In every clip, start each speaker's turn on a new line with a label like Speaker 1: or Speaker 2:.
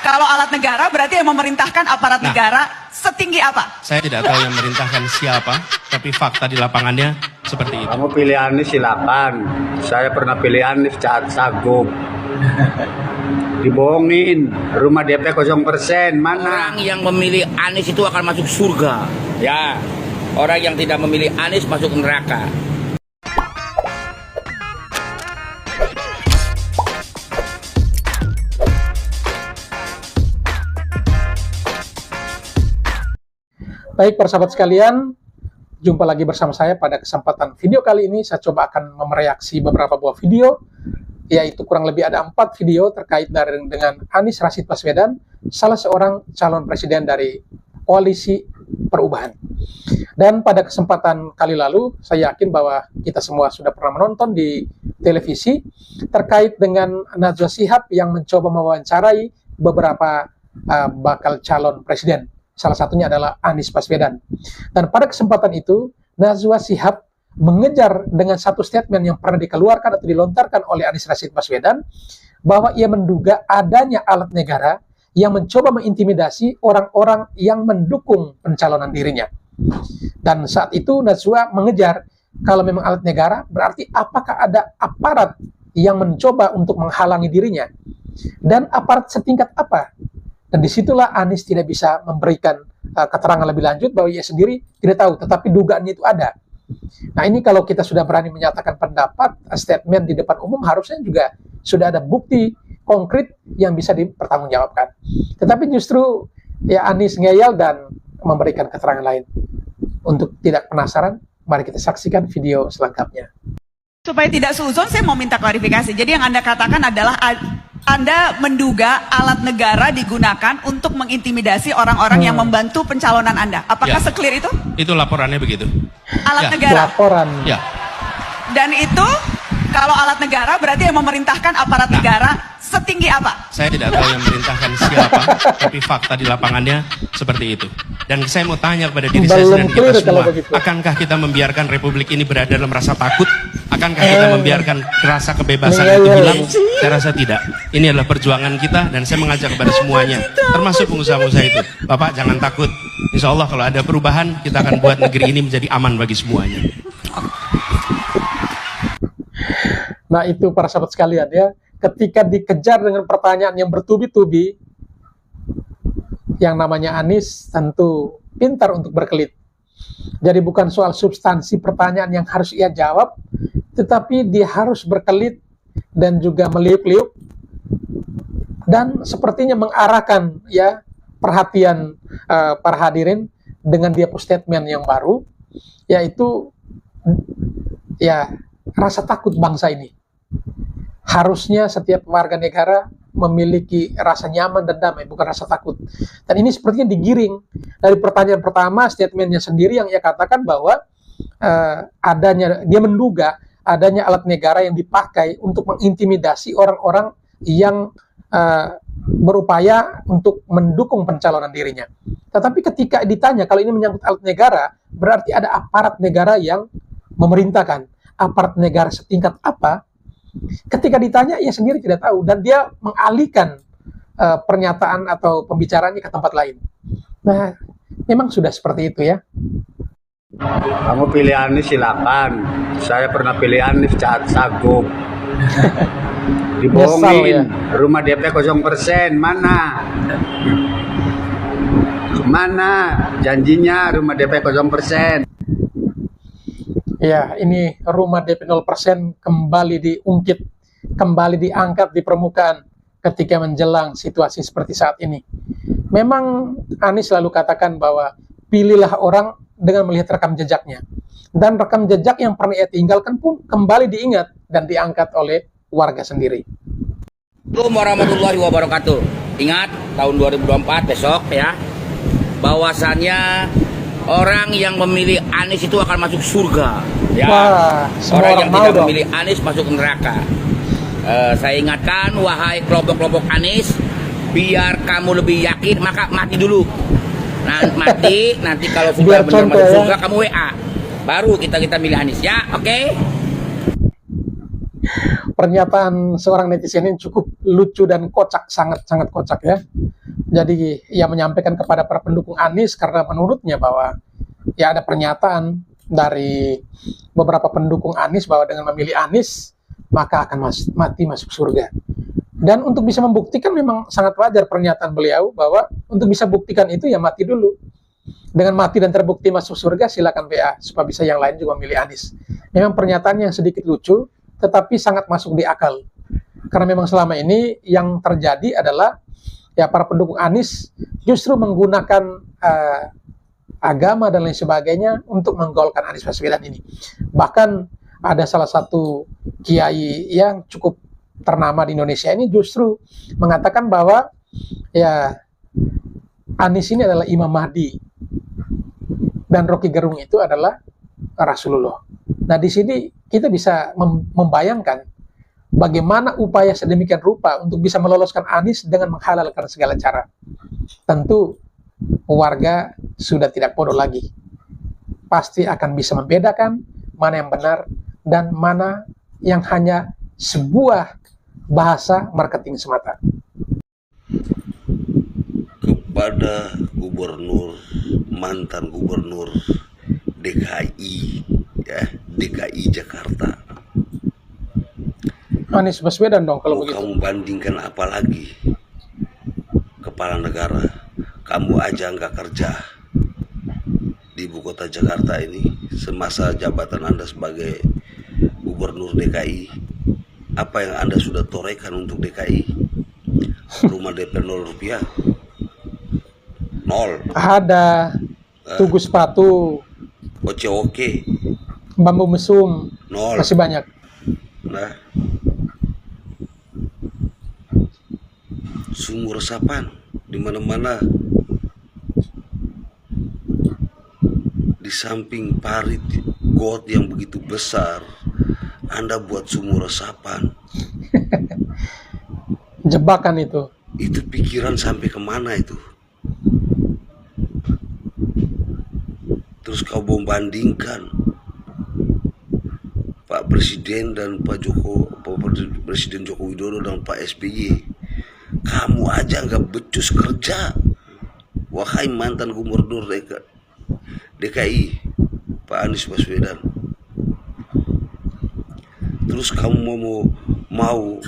Speaker 1: Kalau alat negara berarti yang memerintahkan aparat negara setinggi apa?
Speaker 2: Saya tidak tahu yang memerintahkan siapa, tapi fakta di lapangannya seperti itu.
Speaker 3: Kamu pilih Anies silakan. Saya pernah pilih Anies saat Sagup. Dibohongin, rumah DP 0%, mana?
Speaker 4: Orang yang memilih Anies itu akan masuk surga. Ya, orang yang tidak memilih Anies masuk neraka.
Speaker 5: Baik, para sahabat sekalian, jumpa lagi bersama saya pada kesempatan video kali ini. Saya coba akan mereaksi beberapa buah video, yaitu kurang lebih ada 4 video terkait dengan Anies Rashid Baswedan, salah seorang calon presiden dari koalisi perubahan. Dan pada kesempatan kali lalu, saya yakin bahwa kita semua sudah pernah menonton di televisi terkait dengan Najwa Shihab yang mencoba mewawancarai beberapa bakal calon presiden. Salah satunya adalah Anies Baswedan. Dan pada kesempatan itu, Najwa Shihab mengejar dengan satu statement yang pernah dikeluarkan atau dilontarkan oleh Anies Rashid Baswedan, bahwa ia menduga adanya alat negara yang mencoba mengintimidasi orang-orang yang mendukung pencalonan dirinya. Dan saat itu Najwa mengejar, kalau memang alat negara, berarti apakah ada aparat yang mencoba untuk menghalangi dirinya? Dan aparat setingkat apa? Dan disitulah Anies tidak bisa memberikan keterangan lebih lanjut bahwa ia sendiri tidak tahu, tetapi dugaannya itu ada. Nah, ini kalau kita sudah berani menyatakan pendapat, statement di depan umum, harusnya juga sudah ada bukti konkret yang bisa dipertanggungjawabkan. Tetapi justru ya Anies ngeyel dan memberikan keterangan lain. Untuk tidak penasaran, mari kita saksikan video selengkapnya.
Speaker 1: Supaya tidak suzon, saya mau minta klarifikasi. Jadi yang Anda katakan adalah Anda menduga alat negara digunakan untuk mengintimidasi orang-orang yang membantu pencalonan Anda. Apakah seklir itu?
Speaker 2: Itu laporannya begitu.
Speaker 1: Alat negara?
Speaker 5: Laporan.
Speaker 2: Ya.
Speaker 1: Dan itu, kalau alat negara berarti yang memerintahkan aparat negara setinggi apa?
Speaker 2: Saya tidak tahu yang memerintahkan siapa, tapi fakta di lapangannya seperti itu. Dan saya mau tanya kepada diri saya dan kita semua, akankah kita membiarkan republik ini berada dalam rasa takut? Akankah kita membiarkan rasa kebebasan itu hilang? Saya rasa tidak. Ini adalah perjuangan kita dan saya mengajak kepada semuanya, termasuk pengusaha-pengusaha itu. Bapak jangan takut. Insya Allah kalau ada perubahan, kita akan buat negeri ini menjadi aman bagi semuanya.
Speaker 5: Nah, itu para sahabat sekalian ya, ketika dikejar dengan pertanyaan yang bertubi-tubi, yang namanya Anies tentu pintar untuk berkelit. Jadi bukan soal substansi pertanyaan yang harus ia jawab, tetapi dia harus berkelit dan juga meliuk-liuk dan sepertinya mengarahkan ya perhatian para hadirin dengan dia statement yang baru, yaitu ya rasa takut bangsa ini. Harusnya setiap warga negara memiliki rasa nyaman dan damai, bukan rasa takut. Dan ini sepertinya digiring dari pertanyaan pertama, statementnya sendiri yang ia katakan bahwa dia menduga adanya alat negara yang dipakai untuk mengintimidasi orang-orang yang berupaya untuk mendukung pencalonan dirinya. Tetapi ketika ditanya kalau ini menyangkut alat negara, berarti ada aparat negara yang memerintahkan. Aparat negara setingkat apa? Ketika ditanya, ia sendiri tidak tahu dan dia mengalihkan pernyataan atau pembicaraannya ke tempat lain. Nah, memang sudah seperti itu ya.
Speaker 3: Kamu pilih Anies silakan. Saya pernah pilih Anies saat Sagup. Dibohongin, rumah DP 0%, mana? Mana janjinya rumah DP 0%?
Speaker 5: Ya, ini rumah DP 0% kembali diungkit, kembali diangkat di permukaan ketika menjelang situasi seperti saat ini. Memang Anies selalu katakan bahwa pilihlah orang dengan melihat rekam jejaknya. Dan rekam jejak yang pernah ia tinggalkan pun kembali diingat dan diangkat oleh warga sendiri.
Speaker 4: Assalamualaikum warahmatullahi wabarakatuh. Ingat, tahun 2024 besok ya, bahwasannya orang yang memilih Anies itu akan masuk surga. Ya.
Speaker 5: Wah,
Speaker 4: orang yang tidak
Speaker 5: dong
Speaker 4: memilih Anies masuk neraka. Saya ingatkan, wahai kelompok-kelompok Anies, biar kamu lebih yakin, maka mati dulu. Nah, mati, nanti kalau sudah benar masuk surga, kamu WA. Baru kita milih Anies, ya, oke?
Speaker 5: Pernyataan seorang netizen ini cukup lucu dan kocak, sangat-sangat kocak ya. Jadi ia menyampaikan kepada para pendukung Anies karena menurutnya bahwa ya ada pernyataan dari beberapa pendukung Anies bahwa dengan memilih Anies maka akan mati masuk surga. Dan untuk bisa membuktikan memang sangat wajar pernyataan beliau bahwa untuk bisa buktikan itu ya mati dulu. Dengan mati dan terbukti masuk surga silakan PA supaya bisa yang lain juga memilih Anies. Memang pernyataan yang sedikit lucu tetapi sangat masuk di akal. Karena memang selama ini yang terjadi adalah ya para pendukung Anies justru menggunakan agama dan lain sebagainya untuk menggolkan Anies Baswedan ini. Bahkan ada salah satu kiai yang cukup ternama di Indonesia ini justru mengatakan bahwa ya Anies ini adalah Imam Mahdi dan Rocky Gerung itu adalah Rasulullah. Nah di sini kita bisa membayangkan bagaimana upaya sedemikian rupa untuk bisa meloloskan Anies dengan menghalalkan segala cara. Tentu warga sudah tidak bodoh lagi. Pasti akan bisa membedakan mana yang benar dan mana yang hanya sebuah bahasa marketing semata.
Speaker 6: Kepada gubernur, mantan gubernur DKI, ya, DKI Jakarta.
Speaker 5: Anies Baswedan dong kalau begitu.
Speaker 6: Kamu bandingkan apa lagi? Kepala negara, kamu aja nggak kerja di ibu kota Jakarta ini semasa jabatan Anda sebagai gubernur DKI. Apa yang Anda sudah torehkan untuk DKI? Rumah DP 0 rupiah? 0.
Speaker 5: Ada Tugu Sepatu,
Speaker 6: Oke,
Speaker 5: Bambu Mesum,
Speaker 6: 0.
Speaker 5: masih banyak.
Speaker 6: Nah, sumur resapan di mana-mana. Di samping parit got yang begitu besar, Anda buat sumur resapan.
Speaker 5: Jebakan itu.
Speaker 6: Itu pikiran sampai kemana itu? Terus kau membandingkan Pak Presiden dan Presiden Joko Widodo dan Pak SBY. Kamu aja nggak becus kerja, wahai mantan gubernur DKI Pak Anies Baswedan. Terus kamu mau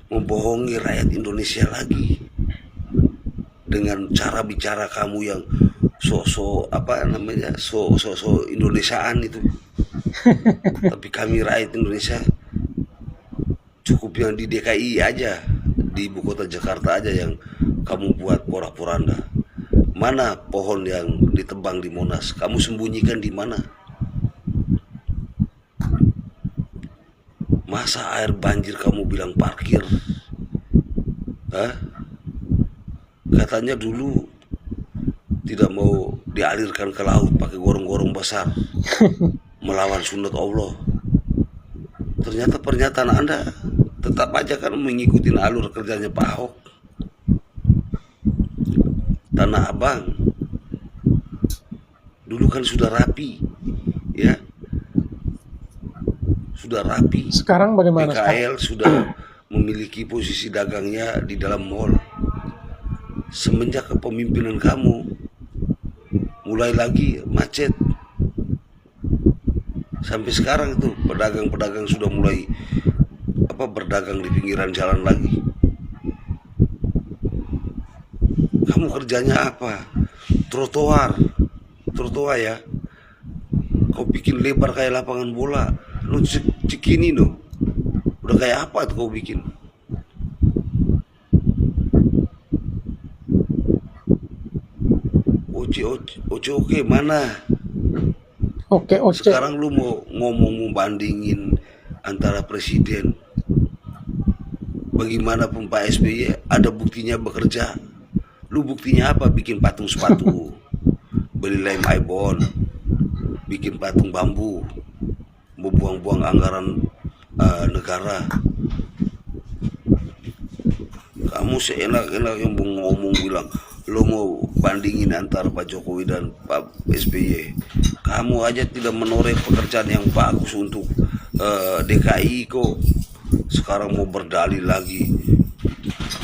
Speaker 6: membohongi rakyat Indonesia lagi dengan cara bicara kamu yang so Indonesiaan itu. Tapi kami rakyat Indonesia cukup yang di DKI aja, di ibu kota Jakarta aja yang kamu buat porak-poranda. Mana pohon yang ditebang di Monas? Kamu sembunyikan di mana? Masa air banjir kamu bilang parkir? Hah? Katanya dulu tidak mau dialirkan ke laut pakai gorong-gorong besar melawan sunat Allah. Ternyata pernyataan Anda tetap aja kan mengikuti alur kerjanya Pak Ahok. Tanah Abang dulu kan sudah rapi, ya, sudah rapi.
Speaker 5: Sekarang bagaimana?
Speaker 6: PKL sudah memiliki posisi dagangnya di dalam mall. Semenjak kepemimpinan kamu, mulai lagi macet. Sampai sekarang itu pedagang-pedagang sudah mulai berdagang di pinggiran jalan lagi. Kamu kerjanya apa? Trotoar ya. Kau bikin lebar kayak lapangan bola. Lu Cikini no. Udah kayak apa tuh kau bikin? Oke mana?
Speaker 5: Oke.
Speaker 6: Sekarang lu mau bandingin antara presiden. Bagaimanapun Pak SBY ada buktinya bekerja. Lu buktinya apa? Bikin patung sepatu, beli lem ibon, bikin patung bambu, mau buang-buang anggaran negara. Kamu seenak-enak yang ngomong bilang lo mau bandingin antara Pak Jokowi dan Pak SBY. Kamu aja tidak menoreh pekerjaan yang bagus untuk DKI kok. sekarang mau berdalih lagi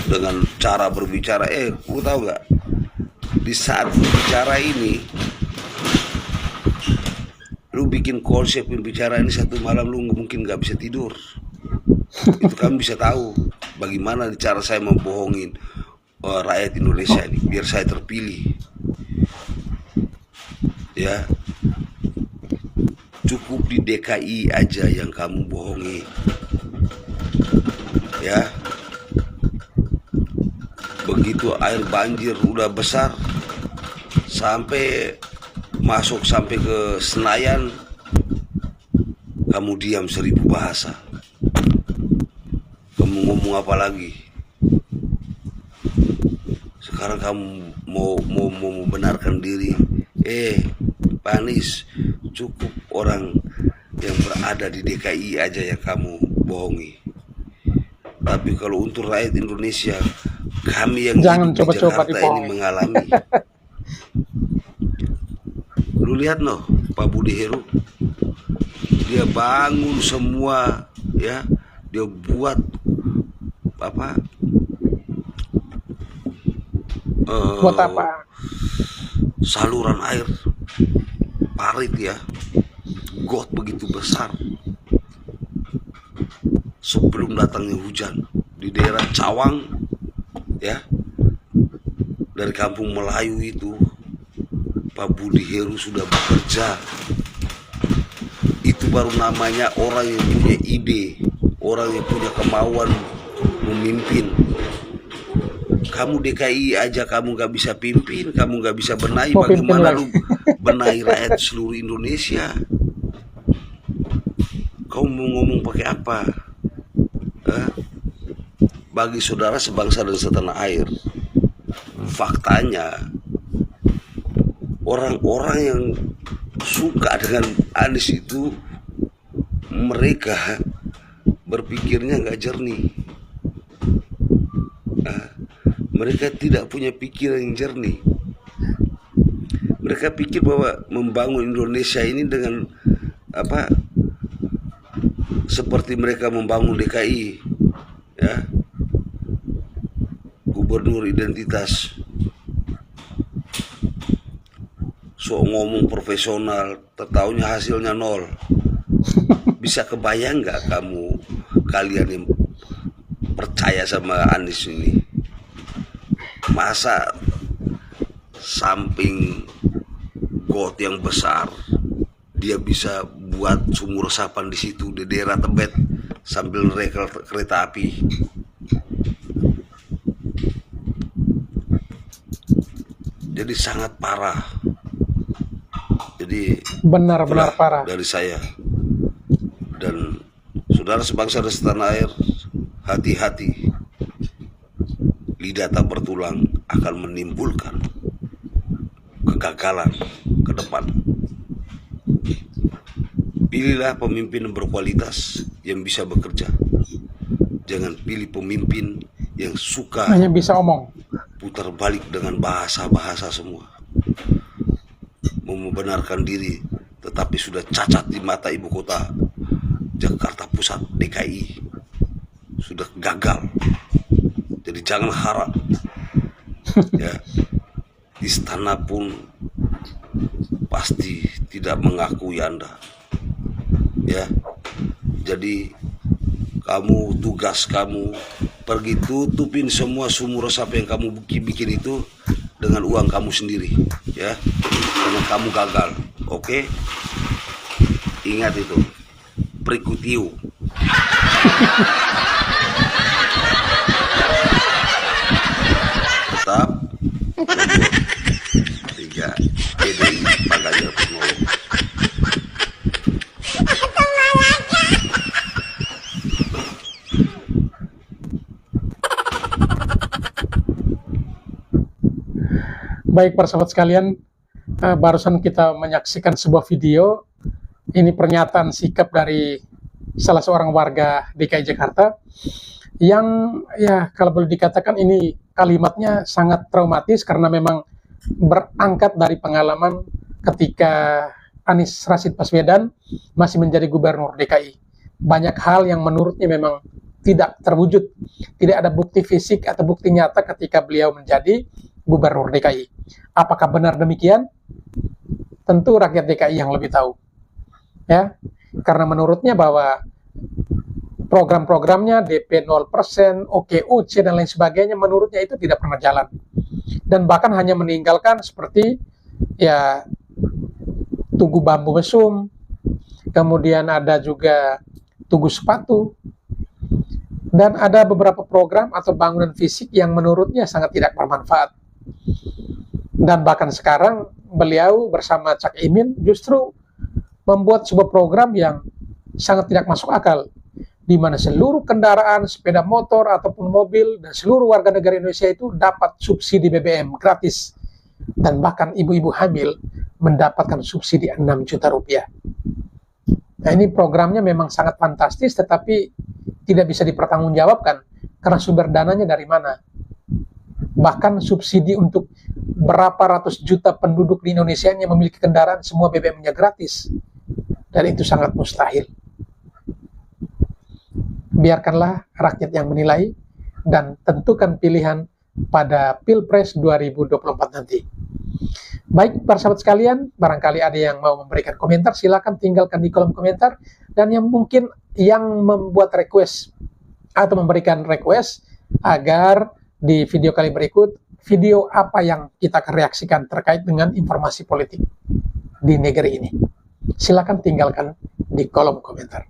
Speaker 6: dengan cara berbicara. Lu tahu nggak? Di saat bicara ini, lu bikin konsep pembicaraan ini satu malam, lu mungkin nggak bisa tidur. Itu kami bisa tahu bagaimana cara saya membohongin rakyat Indonesia ini biar saya terpilih. Ya, cukup di DKI aja yang kamu bohongi. Ya, begitu air banjir udah besar sampai masuk sampai ke Senayan, kamu diam 1000 bahasa. Kamu ngomong apa lagi? Sekarang kamu mau membenarkan diri. Pak Anies, cukup orang yang berada di DKI aja yang kamu bohongi. Tapi kalau untuk rakyat Indonesia, kami yang
Speaker 5: jangan
Speaker 6: hidup di
Speaker 5: coba-coba
Speaker 6: Jakarta ini mengalami. Lu lihat Pak Budi Heru, dia bangun semua, ya, dia buat apa?
Speaker 5: Buat apa?
Speaker 6: Saluran air parit, ya, got begitu besar sebelum datangnya hujan di daerah Cawang, ya, dari kampung Melayu itu. Pak Budi Heru sudah bekerja. Itu baru namanya orang yang punya ide, orang yang punya kemauan memimpin. Kamu DKI aja kamu gak bisa pimpin, kamu gak bisa benahi, bagaimana lu benahi rakyat seluruh Indonesia? Kau mau ngomong pakai apa? Bagi saudara sebangsa dan setanah air, faktanya orang-orang yang suka dengan Anies itu, mereka berpikirnya nggak jernih. Mereka tidak punya pikiran yang jernih. Mereka pikir bahwa membangun Indonesia ini dengan apa? Seperti mereka membangun DKI, ya, gubernur identitas, so ngomong profesional, tertaunya hasilnya 0. Bisa kebayang nggak kalian yang percaya sama Anies ini? Masa samping got yang besar dia bisa buat sumur resapan di situ di daerah Tebet sambil rekel kereta api? Jadi sangat parah. Jadi
Speaker 5: benar-benar parah
Speaker 6: dari saya dan saudara sebangsa dan setanah air, hati-hati. Lidah tak bertulang akan menimbulkan kegagalan ke depan. Pilihlah pemimpin yang berkualitas, yang bisa bekerja. Jangan pilih pemimpin yang suka
Speaker 5: hanya bisa omong,
Speaker 6: putar balik dengan bahasa-bahasa semua. Membenarkan diri tetapi sudah cacat di mata ibu kota Jakarta Pusat, DKI. Sudah gagal. Jadi jangan harap, ya, istana pun pasti tidak mengakui Anda, ya. Jadi tugas kamu pergi tutupin semua sumur resapan yang kamu bikin itu dengan uang kamu sendiri, ya, karena kamu gagal. Oke, ingat itu, prikutiu. Tetap nomor 3 PDI Pak Ganjar Pranowo.
Speaker 5: Baik para sahabat sekalian, barusan kita menyaksikan sebuah video. Ini pernyataan sikap dari salah seorang warga DKI Jakarta yang, ya, kalau boleh dikatakan ini kalimatnya sangat traumatis karena memang berangkat dari pengalaman ketika Anies Rashid Baswedan masih menjadi gubernur DKI. banyak hal yang menurutnya memang tidak terwujud. Tidak ada bukti fisik atau bukti nyata ketika beliau menjadi gubernur DKI. Apakah benar demikian? Tentu rakyat DKI yang lebih tahu. Ya, karena menurutnya bahwa program-programnya DP 0%, OKUC dan lain sebagainya menurutnya itu tidak pernah jalan. Dan bahkan hanya meninggalkan seperti ya Tugu Bambu Mesum, kemudian ada juga Tugu Sepatu, dan ada beberapa program atau bangunan fisik yang menurutnya sangat tidak bermanfaat. Dan bahkan sekarang beliau bersama Cak Imin justru membuat sebuah program yang sangat tidak masuk akal, di mana seluruh kendaraan, sepeda motor ataupun mobil dan seluruh warga negara Indonesia itu dapat subsidi BBM gratis, dan bahkan ibu-ibu hamil mendapatkan subsidi 6 juta rupiah. Nah, ini programnya memang sangat fantastis, tetapi tidak bisa dipertanggungjawabkan karena sumber dananya dari mana. Bahkan subsidi untuk berapa ratus juta penduduk di Indonesia yang memiliki kendaraan, semua BBM-nya gratis, dan itu sangat mustahil. Biarkanlah rakyat yang menilai dan tentukan pilihan pada Pilpres 2024 nanti. Baik, para sahabat sekalian, barangkali ada yang mau memberikan komentar, silakan tinggalkan di kolom komentar. Dan yang mungkin yang membuat request atau memberikan request agar di video kali berikut, video apa yang kita akan reaksikan terkait dengan informasi politik di negeri ini. Silakan tinggalkan di kolom komentar.